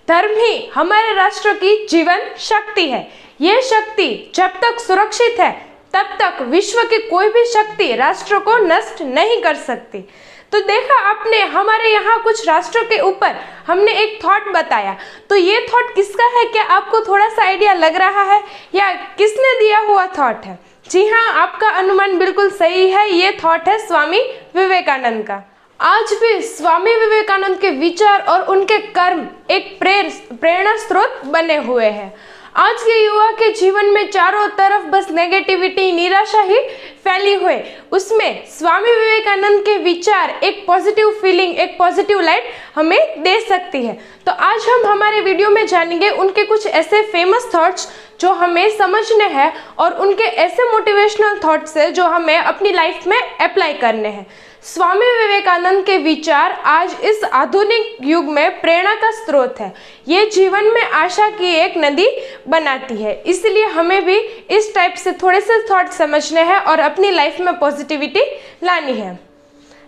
धर्म ही हमारे राष्ट्र की जीवन शक्ति है। यह शक्ति जब तक सुरक्षित है तब तक विश्व की कोई भी शक्ति राष्ट्र को नष्ट नहीं कर सकती। तो देखा आपने, हमारे यहाँ कुछ राष्ट्रों के ऊपर हमने एक थॉट बताया, तो ये थॉट किसका है? क्या आपको थोड़ा सा आइडिया लग रहा है या किसने दिया हुआ थॉट है? जी हाँ, आपका अनुमान बिल्कुल सही है, ये थॉट है स्वामी विवेकानंद का। आज भी स्वामी विवेकानंद के विचार और उनके कर्म एक प्रेरणा स्रोत बने हुए हैं। आज के युवा के जीवन में चारों तरफ बस नेगेटिविटी, निराशा ही फैली हुई, उसमें स्वामी विवेकानंद के विचार एक पॉजिटिव फीलिंग, एक पॉजिटिव लाइट हमें दे सकती है। तो आज हम हमारे वीडियो में जानेंगे उनके कुछ ऐसे फेमस थॉट्स जो हमें समझने हैं और उनके ऐसे मोटिवेशनल थॉट्स है जो हमें अपनी लाइफ में अप्लाई करने हैं। स्वामी विवेकानंद के विचार आज इस आधुनिक युग में प्रेरणा का स्रोत है। ये जीवन में आशा की एक नदी बनाती है, इसलिए हमें भी इस टाइप से थोड़े से थॉट समझने हैं और अपनी लाइफ में पॉजिटिविटी लानी है।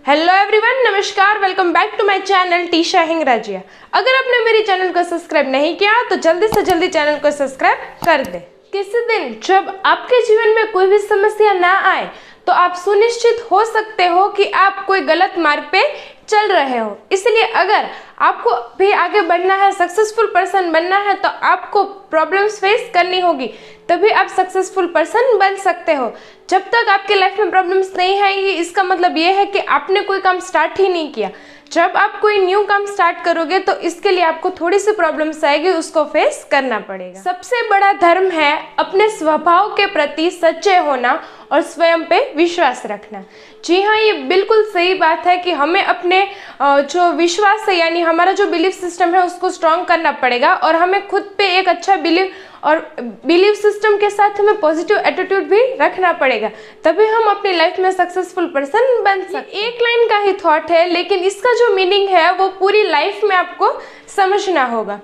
हेलो एवरीवन, नमस्कार, welcome back to my channel Tisha Hingrajia. अगर आपने मेरी चैनल को सब्सक्राइब नहीं किया तो जल्दी से जल्दी चैनल को सब्सक्राइब कर दे। किसी दिन जब आपके जीवन में कोई भी समस्या ना आए तो आप सुनिश्चित हो सकते हो कि आप कोई गलत मार्ग पे चल रहे हो। इसलिए अगर आपको भी आगे बढ़ना है, सक्सेसफुल पर्सन बनना है, तो आपको प्रॉब्लम्स फेस करनी होगी, तभी आप सक्सेसफुल पर्सन बन सकते हो। जब तक आपके लाइफ में प्रॉब्लम्स नहीं आएगी, इसका मतलब ये है कि आपने कोई काम स्टार्ट ही नहीं किया। जब आप कोई न्यू काम स्टार्ट करोगे तो इसके लिए आपको थोड़ी सी प्रॉब्लम्स आएगी, उसको फेस करना पड़ेगा। सबसे बड़ा धर्म है अपने स्वभाव के प्रति सच्चे होना और स्वयं पे विश्वास रखना। जी हाँ, ये बिल्कुल सही बात है कि हमें अपने जो विश्वास है, यानी हमारा जो बिलीफ सिस्टम है, उसको स्ट्रॉन्ग करना पड़ेगा और हमें खुद पे एक अच्छा बिलीफ सिस्टम के साथ हमें पॉजिटिव एटीट्यूड भी रखना पड़ेगा, तभी हम अपनी लाइफ में सक्सेसफुल पर्सन बन सकते हैं। एक लाइन का ही थॉट है, लेकिन इसका जो मीनिंग है वो पूरी लाइफ में आपको समझना होगा।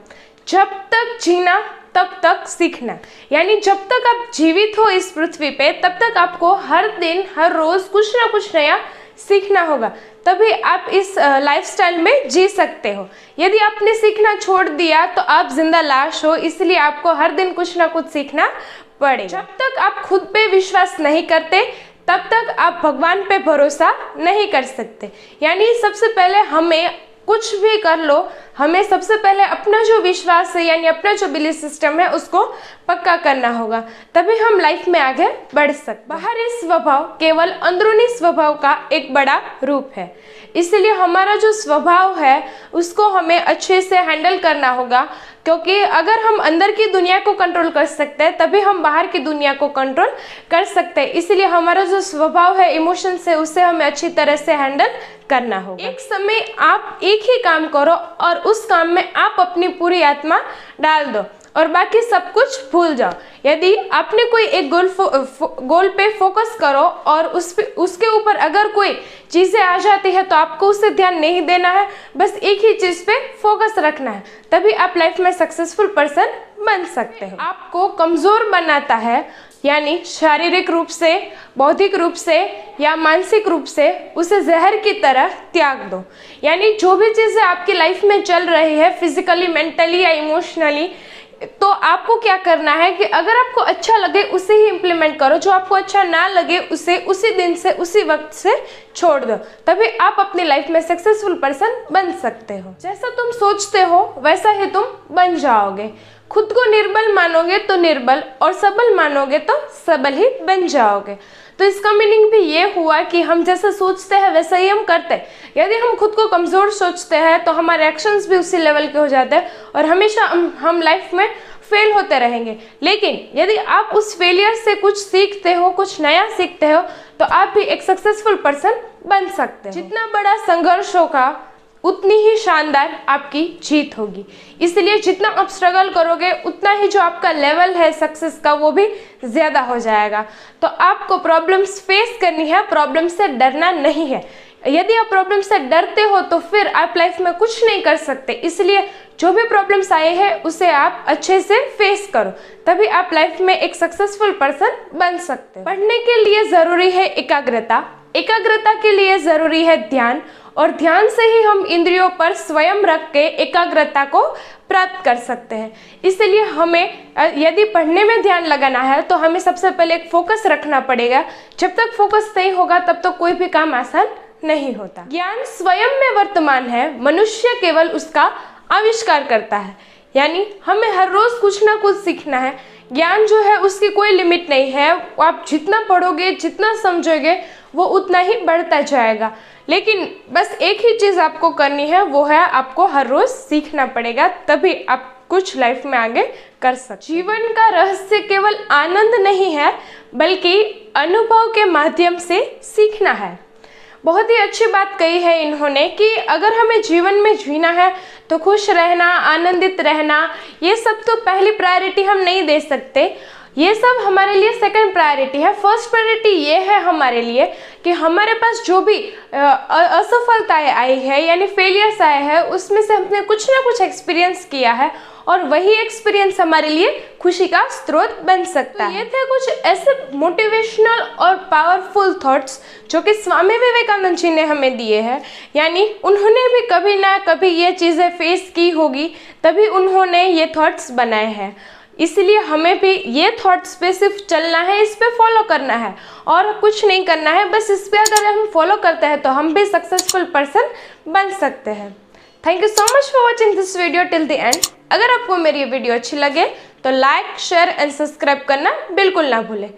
जब तक जीना तब तक सीखना, यानी जब तक आप जीवित हो इस पृथ्वी पे तब तक आपको हर दिन हर रोज कुछ ना कुछ नया सीखना होगा, तभी आप इस लाइफस्टाइल में जी सकते हो। यदि आपने सीखना छोड़ दिया तो आप जिंदा लाश हो, इसलिए आपको हर दिन कुछ ना कुछ सीखना पड़ेगा। जब तक आप खुद पे विश्वास नहीं करते तब तक आप भगवान पे भरोसा नहीं कर सकते। यानी सबसे पहले हमें कुछ भी कर लो, हमें सबसे पहले अपना जो विश्वास है, यानी अपना जो बिलीफ सिस्टम है, उसको पक्का करना होगा, तभी हम लाइफ में आगे बढ़ सकते। बाहरी स्वभाव केवल अंदरूनी स्वभाव का एक बड़ा रूप है, इसलिए हमारा जो स्वभाव है उसको हमें अच्छे से हैंडल करना होगा, क्योंकि अगर हम अंदर की दुनिया को कंट्रोल कर सकते हैं तभी हम बाहर की दुनिया को कंट्रोल कर सकते हैं। इसलिए हमारा जो स्वभाव है, इमोशंस है, उसे हमें अच्छी तरह से हैंडल करना होगा। एक समय आप एक ही काम करो और उस काम में आप अपनी पूरी आत्मा डाल दो और बाकी सब कुछ भूल जाओ। यदि आपने कोई एक गोल पे फोकस करो और उसके ऊपर अगर कोई चीज़ें आ जाती है तो आपको उससे ध्यान नहीं देना है, बस एक ही चीज़ पे फोकस रखना है, तभी आप लाइफ में सक्सेसफुल पर्सन बन सकते हो। आपको कमज़ोर बनाता है, यानी शारीरिक रूप से, बौद्धिक रूप से या मानसिक रूप से, उसे जहर की तरह त्याग दो। यानी जो भी चीज़ें आपकी लाइफ में चल रही है, फिजिकली, मेंटली या इमोशनली, तो आपको क्या करना है कि अगर आपको अच्छा लगे उसे ही इम्प्लीमेंट करो, जो आपको अच्छा ना लगे उसे उसी दिन से, उसी वक्त से छोड़ दो, तभी आप अपनी लाइफ में सक्सेसफुल पर्सन बन सकते हो। जैसा तुम सोचते हो वैसा ही तुम बन जाओगे। खुद को निर्बल मानोगे तो निर्बल, और सबल मानोगे तो सबल ही बन जाओगे। तो इसका मीनिंग भी ये हुआ कि हम जैसा सोचते हैं वैसा ही हम करते हैं। यदि हम खुद को कमज़ोर सोचते हैं तो हमारे एक्शंस भी उसी लेवल के हो जाते हैं और हमेशा हम लाइफ में फेल होते रहेंगे। लेकिन यदि आप उस फेलियर से कुछ सीखते हो, कुछ नया सीखते हो, तो आप भी एक सक्सेसफुल पर्सन बन सकते हो। जितना बड़ा संघर्ष होगा उतनी ही शानदार आपकी जीत होगी। इसलिए जितना आप स्ट्रगल करोगे उतना ही जो आपका लेवल है सक्सेस का वो भी ज़्यादा हो जाएगा। तो आपको प्रॉब्लम्स फेस करनी है, प्रॉब्लम से डरना नहीं है। यदि आप प्रॉब्लम से डरते हो तो फिर आप लाइफ में कुछ नहीं कर सकते। इसलिए जो भी प्रॉब्लम्स आए हैं उसे आप अच्छे से फेस करो, तभी आप लाइफ में एक सक्सेसफुल पर्सन बन सकते हो। पढ़ने के लिए ज़रूरी है एकाग्रता, एकाग्रता के लिए जरूरी है ध्यान, और ध्यान से ही हम इंद्रियों पर स्वयं रख के एकाग्रता को प्राप्त कर सकते हैं। इसलिए हमें यदि पढ़ने में ध्यान लगाना है तो हमें सबसे पहले एक फोकस रखना पड़ेगा। जब तक फोकस नहीं होगा तब तक कोई भी काम आसान नहीं होता। ज्ञान स्वयं में वर्तमान है, मनुष्य केवल उसका आविष्कार करता है। यानी हमें हर रोज कुछ ना कुछ सीखना है। ज्ञान जो है उसकी कोई लिमिट नहीं है, आप जितना पढ़ोगे, जितना समझोगे, वो उतना ही बढ़ता जाएगा। लेकिन बस एक ही चीज़ आपको करनी है, वो है आपको हर रोज सीखना पड़ेगा, तभी आप कुछ लाइफ में आगे कर सकते। जीवन का रहस्य केवल आनंद नहीं है, बल्कि अनुभव के माध्यम से सीखना है। बहुत ही अच्छी बात कही है इन्होंने कि अगर हमें जीवन में जीना है तो खुश रहना, आनंदित रहना, ये सब तो पहली प्रायोरिटी हम नहीं दे सकते। ये सब हमारे लिए सेकंड प्रायोरिटी है। फर्स्ट प्रायोरिटी ये है हमारे लिए कि हमारे पास जो भी असफलताएं आई है यानी फेलियर्स आए हैं, उसमें से हमने कुछ ना कुछ एक्सपीरियंस किया है, और वही एक्सपीरियंस हमारे लिए खुशी का स्रोत बन सकता है। ये थे कुछ ऐसे मोटिवेशनल और पावरफुल थॉट्स जो कि स्वामी विवेकानंद जी ने हमें दिए हैं। यानी उन्होंने भी कभी ना कभी ये चीज़ें फेस की होगी, तभी उन्होंने ये थॉट्स बनाए हैं। इसलिए हमें भी ये थॉट्स पे सिर्फ चलना है, इस पे फॉलो करना है और कुछ नहीं करना है। बस इस पे अगर हम फॉलो करते हैं तो हम भी सक्सेसफुल पर्सन बन सकते हैं। Thank you so much for watching this video till the end. अगर आपको मेरी ये वीडियो अच्छी लगे तो लाइक, शेयर एंड सब्सक्राइब करना बिल्कुल ना भूलें।